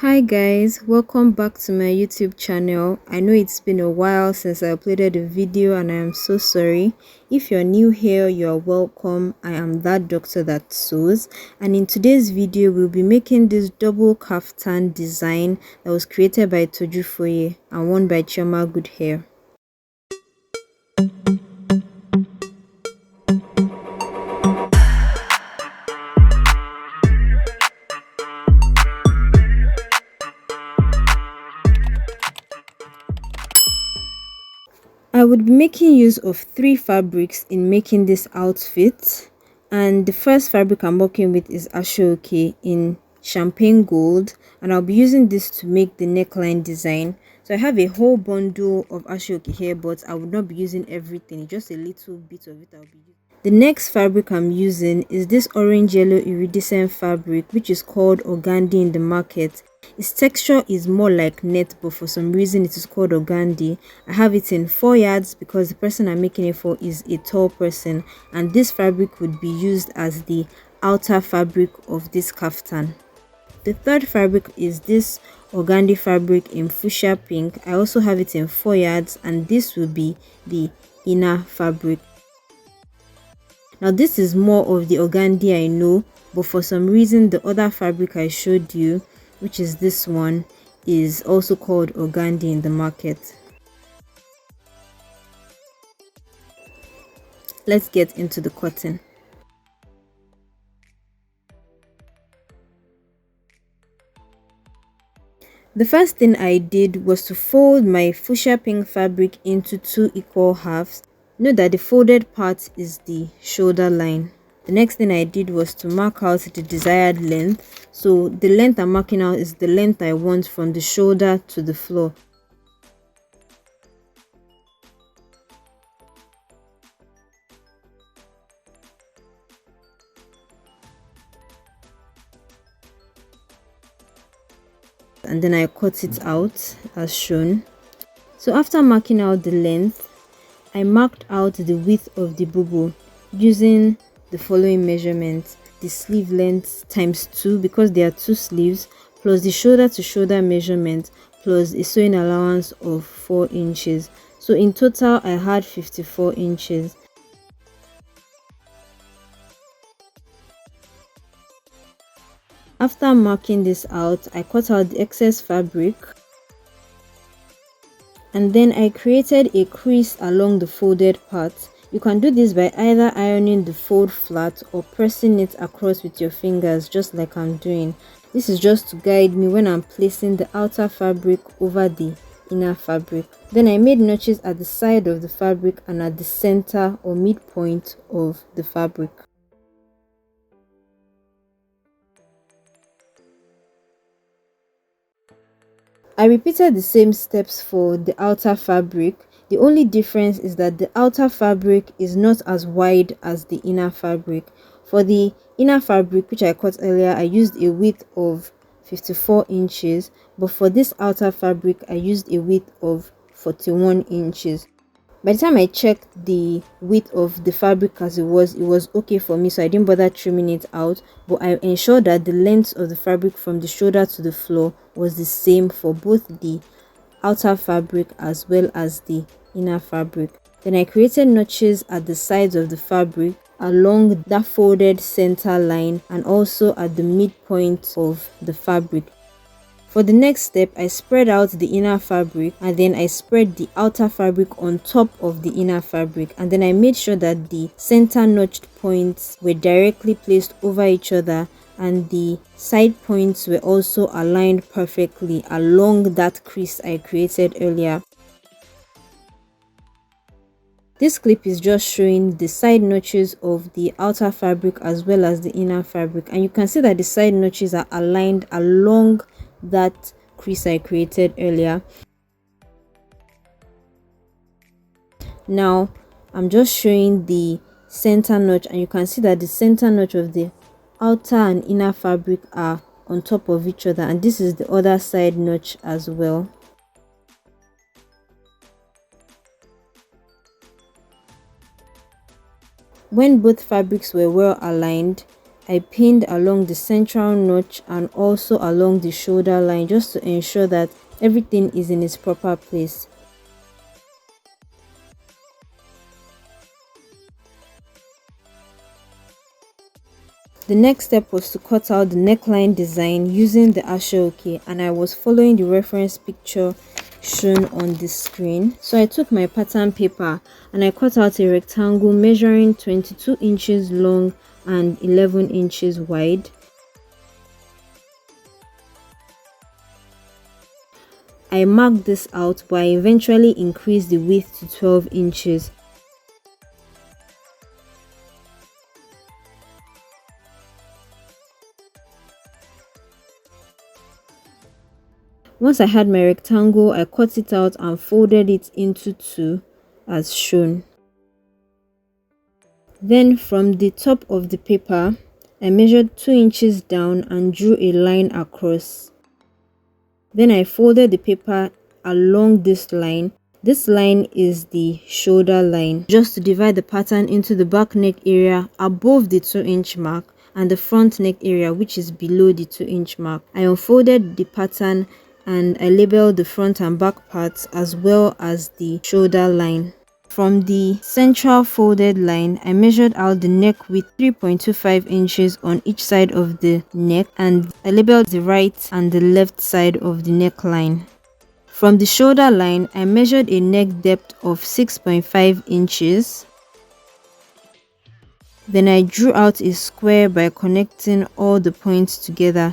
Hi guys, welcome back to my YouTube channel. I know it's been a while since I uploaded a video and I am so sorry. If you're new here, you're welcome. I am that doctor that sews, and in today's video we'll be making this double kaftan design that was created by Toju Foye and worn by Chioma Goodhair. I would be making use of 3 fabrics in making this outfit, and the first fabric I'm working with is Ashoke in champagne gold, and I'll be using this to make the neckline design. So I have a whole bundle of Ashoke here, but I would not be using everything, just a little bit of it I'll be using. The next fabric I'm using is this orange yellow iridescent fabric, which is called organdy in the market. Its texture is more like net, but for some reason it is called organdy. I have it in 4 yards because the person I'm making it for is a tall person, and this fabric would be used as the outer fabric of this kaftan. The third fabric is this organdy fabric in fuchsia pink. I also have it in 4 yards, and this will be the inner fabric. Now this is more of the organdy I know, but for some reason the other fabric I showed you, which is this one, is also called organdy in the market. Let's get into the cotton. The first thing I did was to fold my fuchsia pink fabric into 2 equal halves. Note that the folded part is the shoulder line. The next thing I did was to mark out the desired length. So the length I'm marking out is the length I want from the shoulder to the floor. And then I cut it out as shown. So after marking out the length, I marked out the width of the boubou using the following measurements: the sleeve length times 2 because there are 2 sleeves, plus the shoulder to shoulder measurement, plus a sewing allowance of 4 inches. So in total I had 54 inches. After marking this out, I cut out the excess fabric, and then I created a crease along the folded part. You can do this by either ironing the fold flat or pressing it across with your fingers, just like I'm doing. This is just to guide me when I'm placing the outer fabric over the inner fabric. Then I made notches at the side of the fabric and at the center or midpoint of the fabric. I repeated the same steps for the outer fabric. The only difference is that the outer fabric is not as wide as the inner fabric. For the inner fabric, which I cut earlier, I used a width of 54 inches, but for this outer fabric I used a width of 41 inches. By the time I checked the width of the fabric as it was okay for me, so I didn't bother trimming it out, but I ensured that the length of the fabric from the shoulder to the floor was the same for both the outer fabric as well as the inner fabric. Then I created notches at the sides of the fabric along that folded center line and also at the midpoint of the fabric. For the next step, I spread out the inner fabric and then I spread the outer fabric on top of the inner fabric, and then I made sure that the center notched points were directly placed over each other and the side points were also aligned perfectly along that crease I created earlier. This clip is just showing the side notches of the outer fabric as well as the inner fabric, and you can see that the side notches are aligned along that crease I created earlier. Now I'm just showing the center notch, and you can see that the center notch of the outer and inner fabric are on top of each other, and this is the other side notch as well. When both fabrics were well aligned, I pinned along the central notch and also along the shoulder line just to ensure that everything is in its proper place. The next step was to cut out the neckline design using the ashoke, and I was following the reference picture shown on the screen. So I took my pattern paper and I cut out a rectangle measuring 22 inches long and 11 inches wide. I marked this out, but I eventually increased the width to 12 inches. Once I had my rectangle, I cut it out and folded it into two as shown. Then from the top of the paper, I measured 2 inches down and drew a line across. Then I folded the paper along this line. This line is the shoulder line, just to divide the pattern into the back neck area above the 2-inch mark and the front neck area, which is below the 2-inch mark. I unfolded the pattern and I labeled the front and back parts as well as the shoulder line. From the central folded line, I measured out the neck with 3.25 inches on each side of the neck, and I labeled the right and the left side of the neckline. From the shoulder line, I measured a neck depth of 6.5 inches. Then I drew out a square by connecting all the points together.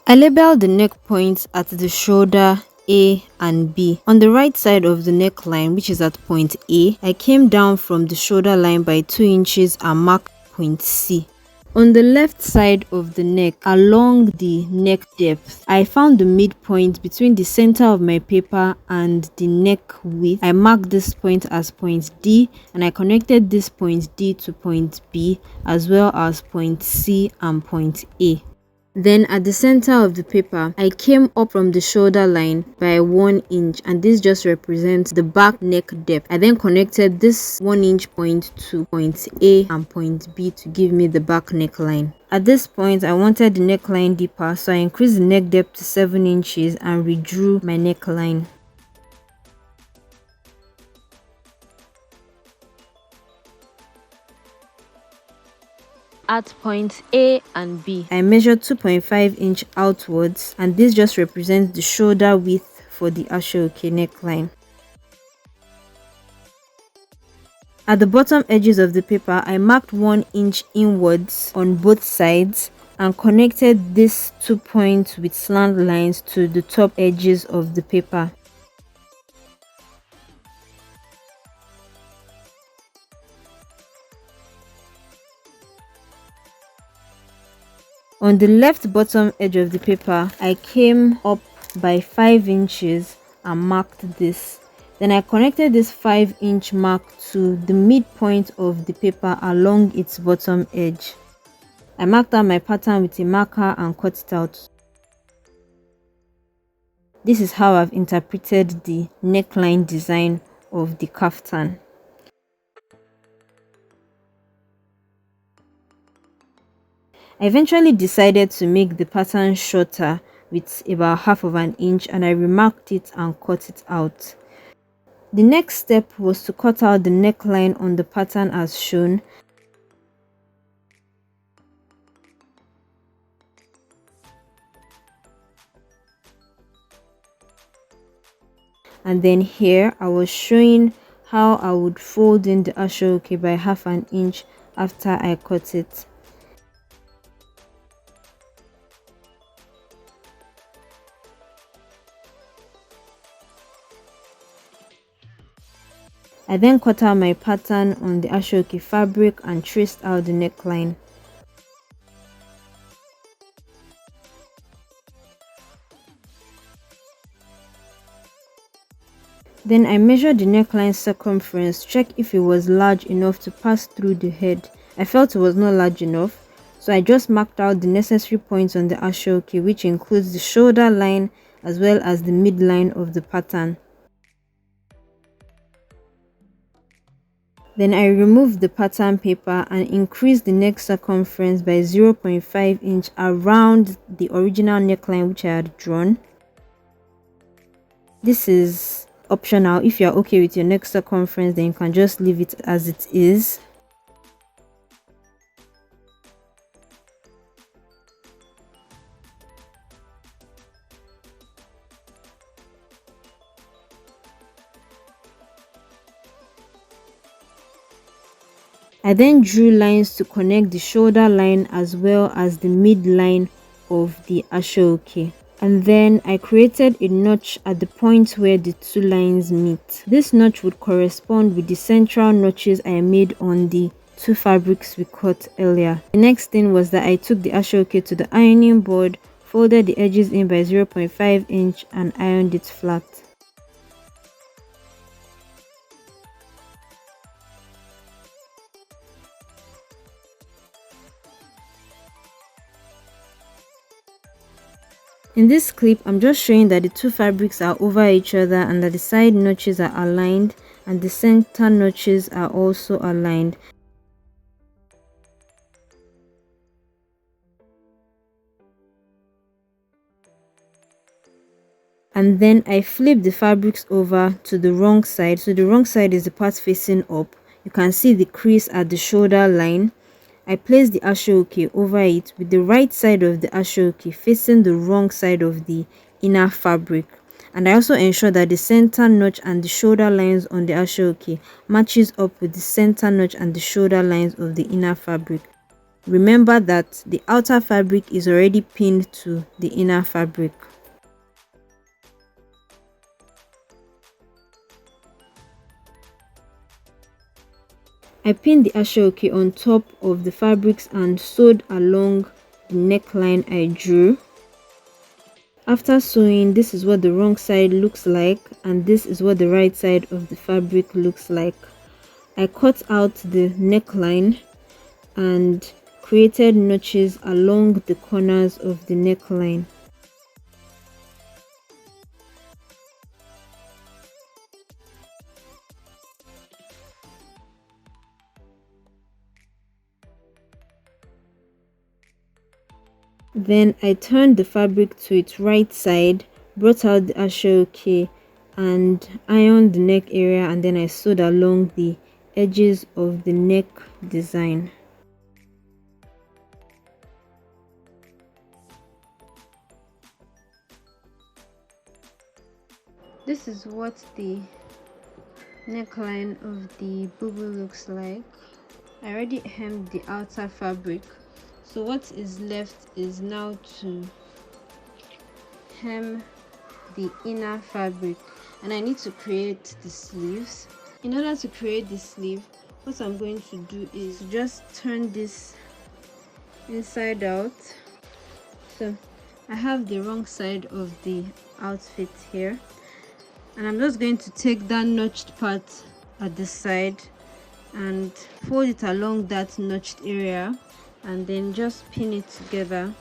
I labeled the neck points at the shoulder A and B. On the right side of the neckline, which is at point A, I came down from the shoulder line by 2 inches and marked point C. On the left side of the neck, along the neck depth, I found the midpoint between the center of my paper and the neck width. I marked this point as point D, and I connected this point D to point B as well as point C and point A. Then at the center of the paper, I came up from the shoulder line by 1 inch, and this just represents the back neck depth. I then connected this 1 inch point to point A and point B to give me the back neckline. At this point, I wanted the neckline deeper, so I increased the neck depth to 7 inches and redrew my neckline. At point A and B, I measured 2.5 inch outwards, and this just represents the shoulder width for the ashoke neckline. At the bottom edges of the paper, I marked 1 inch inwards on both sides and connected these 2 points with slant lines to the top edges of the paper. On the left bottom edge of the paper, I came up by 5 inches and marked this. Then I connected this 5-inch mark to the midpoint of the paper along its bottom edge. I marked out my pattern with a marker and cut it out. This is how I've interpreted the neckline design of the kaftan. I eventually decided to make the pattern shorter with about half of an inch, and I remarked it and cut it out. The next step was to cut out the neckline on the pattern as shown. And then here I was showing how I would fold in the ashoke by half an inch after I cut it. I then cut out my pattern on the ashoke fabric and traced out the neckline. Then I measured the neckline circumference to check if it was large enough to pass through the head. I felt it was not large enough, so I just marked out the necessary points on the ashoke, which includes the shoulder line as well as the midline of the pattern. Then I removed the pattern paper and increased the neck circumference by 0.5 inch around the original neckline which I had drawn. This is optional. If you're okay with your neck circumference, then you can just leave it as it is. I then drew lines to connect the shoulder line as well as the midline of the ashoke. And then I created a notch at the point where the two lines meet. This notch would correspond with the central notches I made on the two fabrics we cut earlier. The next thing was that I took the ashoke to the ironing board, folded the edges in by 0.5 inch and ironed it flat. In this clip, I'm just showing that the two fabrics are over each other and that the side notches are aligned and the center notches are also aligned. And then I flip the fabrics over to the wrong side. So the wrong side is the part facing up. You can see the crease at the shoulder line. I place the ashoke over it with the right side of the ashoke facing the wrong side of the inner fabric. And I also ensure that the center notch and the shoulder lines on the ashoke matches up with the center notch and the shoulder lines of the inner fabric. Remember that the outer fabric is already pinned to the inner fabric. I pinned the ashoke on top of the fabrics and sewed along the neckline I drew. After sewing, this is what the wrong side looks like and this is what the right side of the fabric looks like. I cut out the neckline and created notches along the corners of the neckline. Then I turned the fabric to its right side, brought out the ashoke and ironed the neck area, and then I sewed along the edges of the neck design. This is what the neckline of the boubou looks like. I already hemmed the outer fabric. So what is left is now to hem the inner fabric, and I need to create the sleeves. In order to create the sleeve, what I'm going to do is just turn this inside out. So I have the wrong side of the outfit here, and I'm just going to take that notched part at the side and fold it along that notched area and then just pin it together.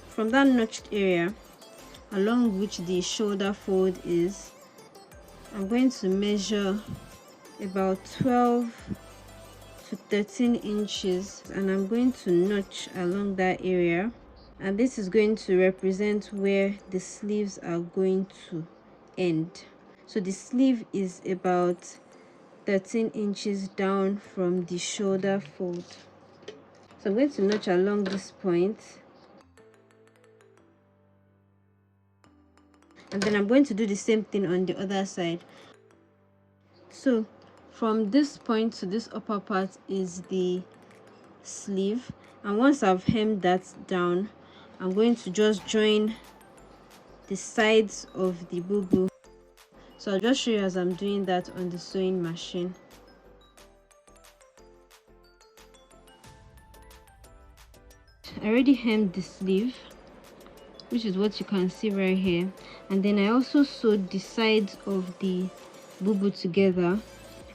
From that notched area along which the shoulder fold is, I'm going to measure about 12 to 13 inches and I'm going to notch along that area, and this is going to represent where the sleeves are going to end. So the sleeve is about 13 inches down from the shoulder fold. So I'm going to notch along this point, and then I'm going to do the same thing on the other side. So from this point to this upper part is the sleeve, and once I've hemmed that down, I'm going to just join the sides of the boubou. So I'll just show you as I'm doing that on the sewing machine. I already hemmed the sleeve, which is what you can see right here, and then I also sewed the sides of the boubou together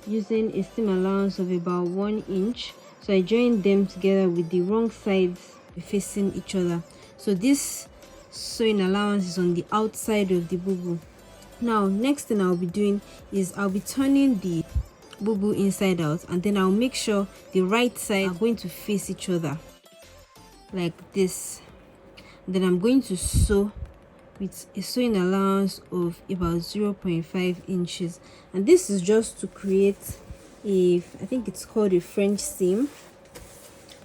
using a seam allowance of about 1 inch. So I joined them together with the wrong sides facing each other. So this sewing allowance is on the outside of the boubou. Now next thing I'll be doing is I'll be turning the boubou inside out, and then I'll make sure the right side are going to face each other like this. Then I'm going to sew with a sewing allowance of about 0.5 inches, and this is just to create I think it's called a French seam,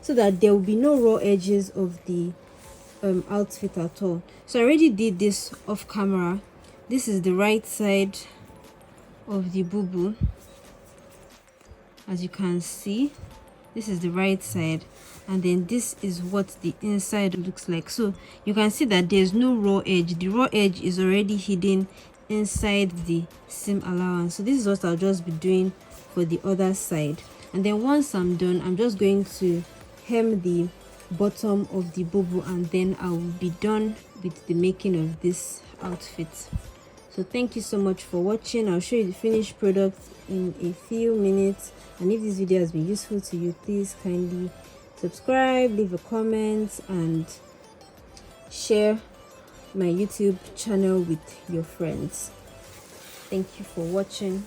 so that there will be no raw edges of the outfit at all. So I already did this off camera. This is the right side of the boubou. As you can see, this is the right side, and then this is what the inside looks like. So you can see that there's no raw edge. The raw edge is already hidden inside the seam allowance. So this is what I'll just be doing for the other side. And then once I'm done, I'm just going to hem the bottom of the boubou, and then I will be done with the making of this outfit. So thank you so much for watching. I'll show you the finished product in a few minutes, and if this video has been useful to you, please kindly subscribe, leave a comment, and share my YouTube channel with your friends. Thank you for watching.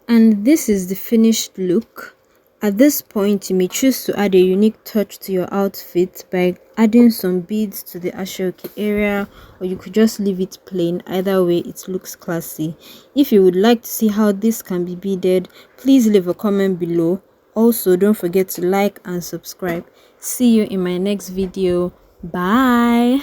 And this is the finished look. At this point, you may choose to add a unique touch to your outfit by adding some beads to the ashoke area, or you could just leave it plain. Either way, it looks classy. If you would like to see how this can be beaded, please leave a comment below. Also, don't forget to like and subscribe. See you in my next video. Bye.